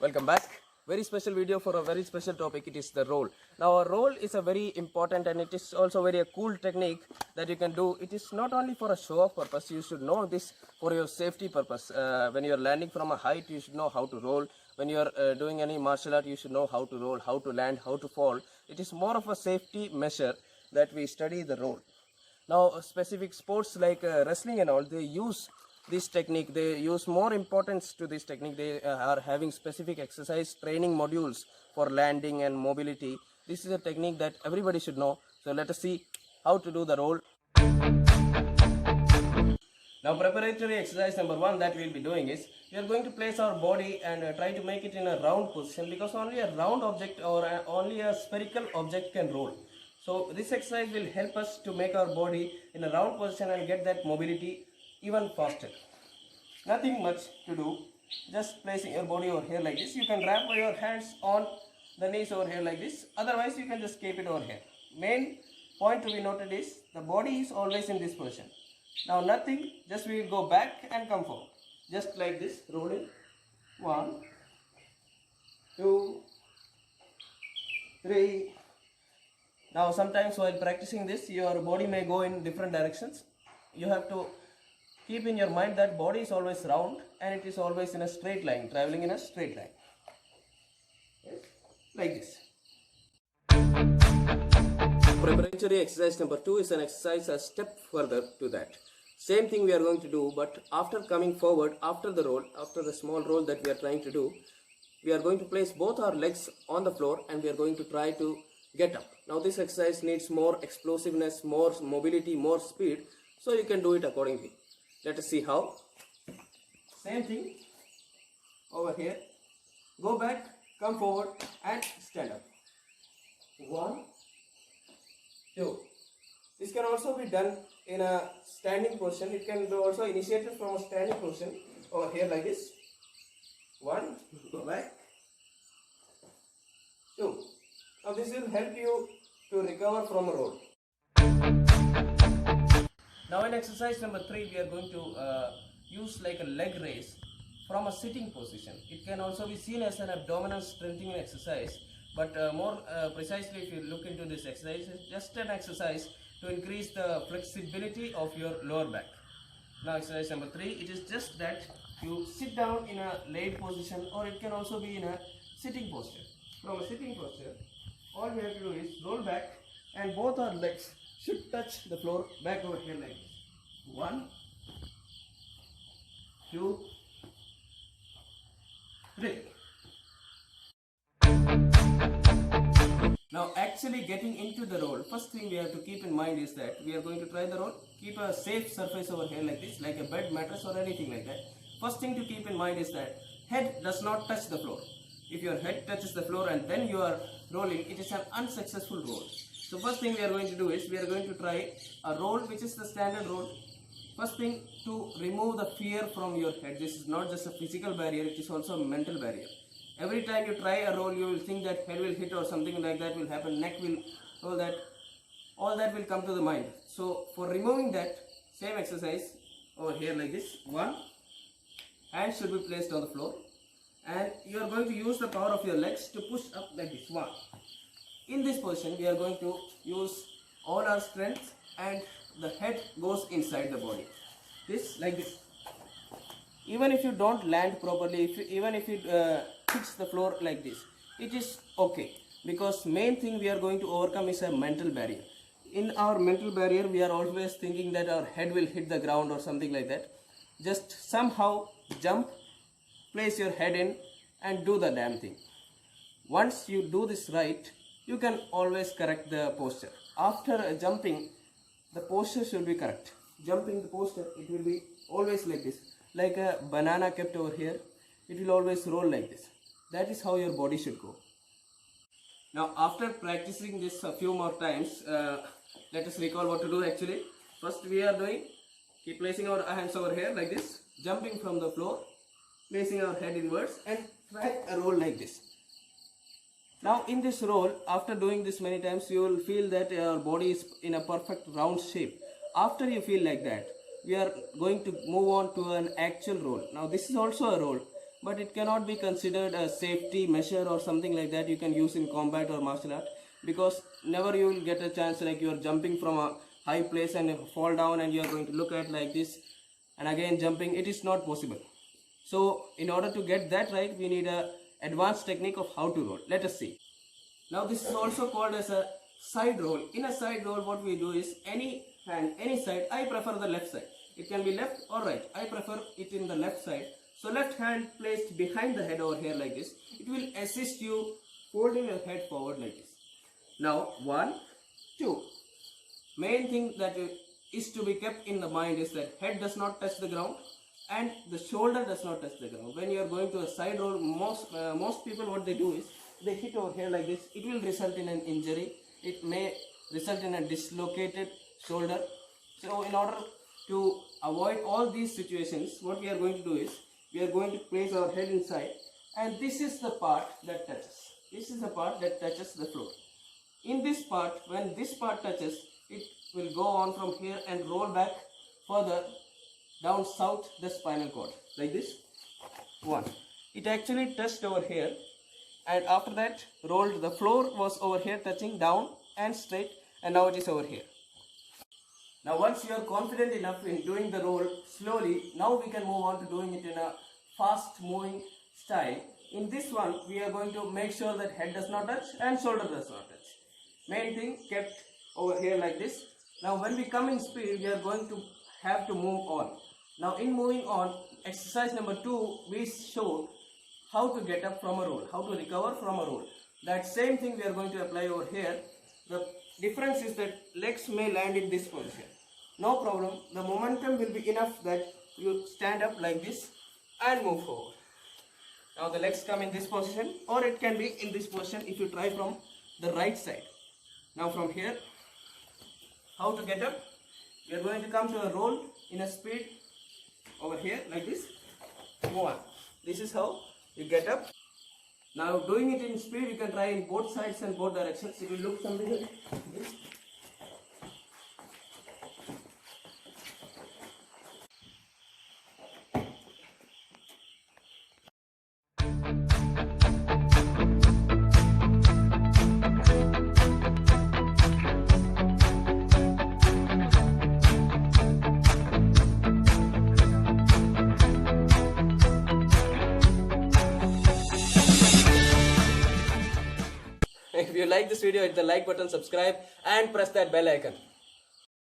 Welcome back. Very special video for a very special topic. It is the roll. Now a roll is a very important and it is also very a cool technique that you can do. It is not only for a show off purpose. You should know this for your safety purpose. When you are landing from a height, you should know how to roll. When you are doing any martial art, you should know how to roll, how to land, how to fall. It is more of a safety measure that we study the roll. Now specific sports like wrestling and all, they use this technique. They use more importance to this technique. They are having specific exercise training modules for landing and mobility. This is a technique that everybody should know. So let us see how to do the roll. Now preparatory exercise number 1 that we will be doing is, we are going to place our body and try to make it in a round position, because only a round object or only a spherical object can roll. So this exercise will help us to make our body in a round position and get that mobility even faster. Nothing much to do, just placing your body over here like this. You can wrap your hands on the knees over here like this, otherwise you can just keep it over here. Main point to be noted is the body is always in this position. Now nothing, just we will go back and come forward, just like this, rolling. 1, 2, 3. Now sometimes while practicing this, your body may go in different directions. You have to keep in your mind that body is always round and it is always in a straight line, traveling in a straight line. Yes, like this. Preparatory exercise number 2 is an exercise a step further to that. Same thing we are going to do, but after coming forward, after the roll, after the small roll that we are trying to do, we are going to place both our legs on the floor and we are going to try to get up. Now this exercise needs more explosiveness, more mobility, more speed, so you can do it accordingly. Let us see how. Same thing over here. Go back, come forward and stand up. 1, 2. This can also be done in a standing position. It can be also initiated from a standing position over here like this. 1, go back. 2. Now this will help you to recover from a roll. Now in exercise number 3, we are going to use like a leg raise from a sitting position. It can also be seen as an abdominal strengthening exercise, but more precisely if you look into this exercise, it's just an exercise to increase the flexibility of your lower back. Now exercise number 3, it is just that you sit down in a laid position, or it can also be in a sitting posture. From a sitting posture, all we have to do is roll back and both our legs should touch the floor back over here like this. 1, 2, 3. Now actually getting into the roll, first thing we have to keep in mind is that we are going to try the roll. Keep a safe surface over here like this, like a bed, mattress or anything like that. First thing to keep in mind is that head does not touch the floor. If your head touches the floor and then you are rolling, it is an unsuccessful roll. So first thing we are going to do is, we are going to try a roll which is the standard roll. First thing, to remove the fear from your head. This is not just a physical barrier, it is also a mental barrier. Every time you try a roll, you will think that head will hit or something like that will happen, neck will, all that will come to the mind. So for removing that, same exercise over here like this. 1, hands should be placed on the floor and you are going to use the power of your legs to push up like this. 1. In this position, we are going to use all our strength and the head goes inside the body. This, like this. Even if you don't land properly, even if it hits the floor like this, it is okay, because main thing we are going to overcome is a mental barrier. In our mental barrier, we are always thinking that our head will hit the ground or something like that. Just somehow jump, place your head in and do the damn thing. Once you do this right, you can always correct the posture. After jumping, the posture should be correct. Jumping the posture, it will be always like this. Like a banana kept over here, it will always roll like this. That is how your body should go. Now after practicing this a few more times, let us recall what to do actually. First we are doing, keep placing our hands over here like this, jumping from the floor, placing our head inwards and try a roll like this. Now in this roll, after doing this many times, you will feel that your body is in a perfect round shape. After you feel like that, we are going to move on to an actual roll. Now this is also a roll, but it cannot be considered a safety measure or something like that you can use in combat or martial art, because never you will get a chance like you are jumping from a high place and fall down and you are going to look at like this and again jumping. It is not possible. So in order to get that right, we need a advanced technique of how to roll. Let us see. Now this is also called as a side roll. In a side roll, what we do is any hand, any side. I prefer the left side. It can be left or right. I prefer it in the left side. So left hand placed behind the head over here like this. It will assist you holding your head forward like this. Now 1, 2. Main thing that is to be kept in the mind is that head does not touch the ground and the shoulder does not touch the ground. When you are going to a side roll, most people what they do is they hit over here like this. It will result in an injury. It may result in a dislocated shoulder. So in order to avoid all these situations, what we are going to do is we are going to place our head inside, and this is the part that touches. This is the part that touches the floor. In this part, when this part touches, it will go on from here and roll back further down south the spinal cord like this. 1. It actually touched over here, and after that rolled. The floor was over here touching down and straight, and now it is over here. Now once you are confident enough in doing the roll slowly, now we can move on to doing it in a fast moving style. In this one, we are going to make sure that head does not touch and shoulder does not touch. Main thing kept over here like this. Now when we come in speed, we are going to have to move on. Now in moving on, exercise number 2, we showed how to get up from a roll, how to recover from a roll. That same thing we are going to apply over here. The difference is that legs may land in this position. No problem. The momentum will be enough that you stand up like this and move forward. Now the legs come in this position, or it can be in this position if you try from the right side. Now from here, how to get up? We are going to come to a roll in a speed over here like this. 1. This is how you get up. Now doing it in speed, you can try in both sides and both directions. It will look something like this. If you like this video, hit the like button, subscribe and press that bell icon.